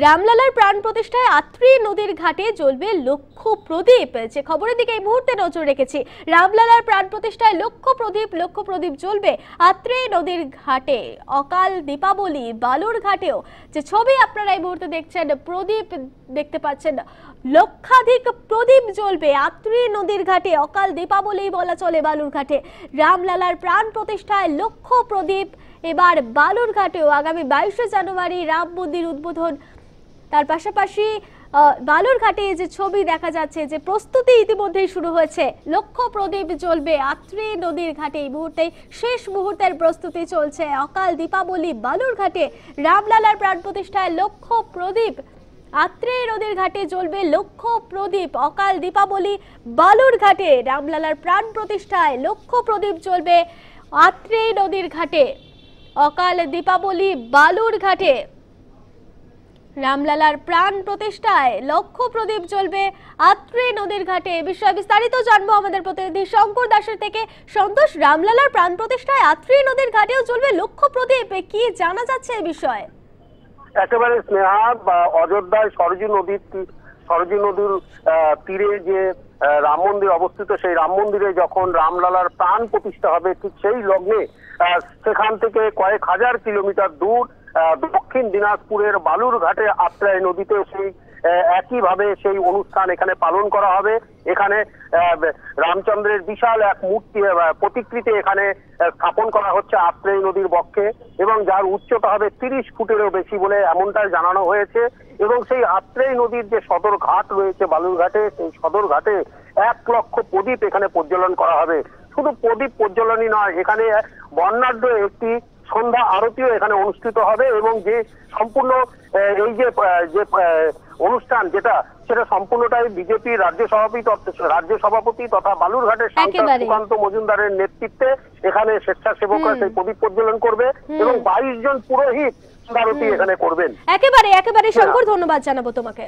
রামলালার প্রাণ প্রতিষ্ঠায় আত্রি নদীর ঘাটে জ্বলবে লক্ষ প্রদীপ। যে খবরের দিকে এই মুহূর্তে নজর রেখেছি, রামলালার প্রাণ প্রতিষ্ঠায় লক্ষ প্রদীপ জ্বলবে আত্রি নদীর ঘাটে। অকাল দীপাবলি বালুর ঘাটেও যে ছবি আপনারা এই মুহূর্তে দেখছেন, প্রদীপ দেখতে পাচ্ছেন, লক্ষাধিক প্রদীপ জ্বলবে আত্রি নদীর ঘাটে। অকাল দীপাবলি বলা চলে বালুর ঘাটে। রামলালার প্রাণ প্রতিষ্ঠায় লক্ষ প্রদীপ এবার বালুর ঘাটেও। আগামী 22শে জানুয়ারি রাম মন্দির উদ্বোধন, তার পাশাপাশি বালুর ঘাটে যে ছবি দেখা যাচ্ছে, যে প্রস্তুতি ইতিমধ্যেই শুরু হয়েছে। লক্ষ প্রদীপ জ্বলবে আত্রি নদীর ঘাটে। এই মুহূর্তে শেষ মুহূর্তের প্রস্তুতি চলছে। অকাল দীপাবলি বালুর ঘাটে, রামলালার প্রাণ প্রতিষ্ঠায় লক্ষ প্রদীপ আত্রি নদীর ঘাটে জ্বলবে লক্ষ প্রদীপ। অকাল দীপাবলি বালুর ঘাটে, রামলালার প্রাণ প্রতিষ্ঠায় লক্ষ প্রদীপ জ্বলবে আত্রি নদীর ঘাটে। অকাল দীপাবলি বালুর ঘাটে, রামলালার প্রাণ প্রতিষ্ঠায় লক্ষ প্রদীপ জ্বলবে আত্রি নদীর ঘাটে। বিষয় বিস্তারিত জানবো আমাদের প্রতিনিধি শঙ্কর দাসের থেকে। সন্তোষ, রামলালার প্রাণ প্রতিষ্ঠায় আত্রি নদীর ঘাটেও জ্বলবে লক্ষ প্রদীপ, কি জানা যাচ্ছে এই বিষয়ে? একেবারে স্নেহা, অযোধ্যায় সরজু নদীর তীরে যে রাম মন্দির অবস্থিত, সেই রাম মন্দিরে যখন রামলালার প্রাণ প্রতিষ্ঠা হবে, ঠিক সেই লগ্নে সেখান থেকে কয়েক হাজার কিলোমিটার দূর দক্ষিণ দিনাজপুরের বালুর ঘাটে আত্রাই নদীতে সেই একইভাবে সেই অনুষ্ঠান এখানে পালন করা হবে। এখানে রামচন্দ্রের বিশাল এক মূর্তি প্রতিকৃতি এখানে স্থাপন করা হচ্ছে আত্রাই নদীর বক্ষে, এবং যার উচ্চতা হবে 30 ফুটেরও বেশি বলে এমনটাই জানানো হয়েছে। এবং সেই আত্রাই নদীর যে সদর ঘাট রয়েছে বালুর ঘাটে, সেই সদর ঘাটে 1 লক্ষ প্রদীপ এখানে প্রজ্বলন করা হবে। শুধু প্রদীপ প্রজ্বলনই নয়, এখানে বর্ণাঢ্য একটি সন্ধ্যা আরতিও এখানে অনুষ্ঠিত হবে। এবং যে সম্পূর্ণ এই যে অনুষ্ঠান সেটা সম্পূর্ণটাই বিজেপির রাজ্য সভাপতি তথা বালুরঘাটের সাংসদ সুকান্ত মজুমদারের নেতৃত্বে এখানে স্বেচ্ছাসেবকরা সেই প্রদীপ প্রজ্বলন করবে এবং 22 জন পুরোহিত আরতি এখানে করবেন। একেবারে শঙ্কর, ধন্যবাদ জানাবো তোমাকে।